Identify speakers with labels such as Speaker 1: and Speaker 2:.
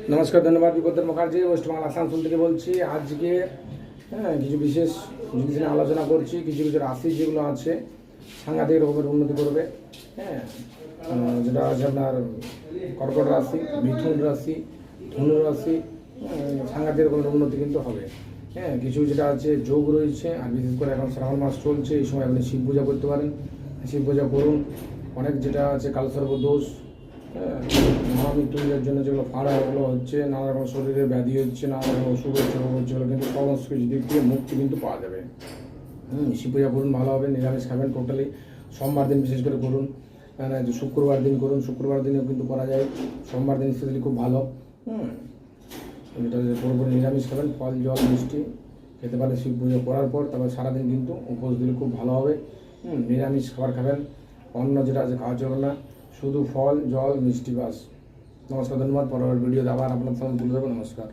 Speaker 1: নমস্কার, ধন্যবাদ। বিপদের মুখার্জি ওয়েস্ট বাংলা আসানসোল থেকে বলছি। আজকে কিছু বিশেষ জিনিস নিয়ে আলোচনা করছি। কিছু কিছু রাশি যেগুলো আছে সাংঘাতিক রকমের উন্নতি করবে। হ্যাঁ, যেটা আছে আপনার কর্কট রাশি, মিথুন রাশি, ধনু রাশি, সাংঘাতিক রকমের উন্নতি কিন্তু হবে। হ্যাঁ, কিছু যেটা আছে যোগ রয়েছে। আর বিশেষ করে এখন শ্রাবণ মাস চলছে, এই সময় আপনি শিব পূজা করতে পারেন, শিব পূজা করুন। অনেক যেটা আছে কালসর্প দোষ, মহামৃত্যুঞ্জয়ের জন্য যেগুলো ফাড়াগুলো হচ্ছে, নানা রকম শরীরে ব্যাধি হচ্ছে, নানা রকম অসুখ হচ্ছে, রোগ হচ্ছে, কিন্তু সমস্ত কিছু দিক দিয়ে মুক্তি কিন্তু পাওয়া যাবে। শিব পূজা করুন, ভালো হবে। নিরামিষ খাবেন টোটালি। সোমবার দিন বিশেষ করে করুন, শুক্রবার দিন করুন, শুক্রবার দিনেও কিন্তু করা যায়। সোমবার দিন স্পেশালি খুব ভালো। এটা পুরোপুরি নিরামিষ খাবেন, ফল জল মিষ্টি খেতে পারে শিব পুজো করার পর। তারপর সারাদিন কিন্তু উপোস দিলে খুব ভালো হবে। নিরামিষ খাবার খাবেন, অন্য যেটা আছে খাওয়া চলবে না, শুধু ফল জল মিষ্টি বাস। নমস্কার, ধন্যবাদ। পরের ভিডিওতে আবার আপনার সঙ্গে তুলে দেবো। নমস্কার।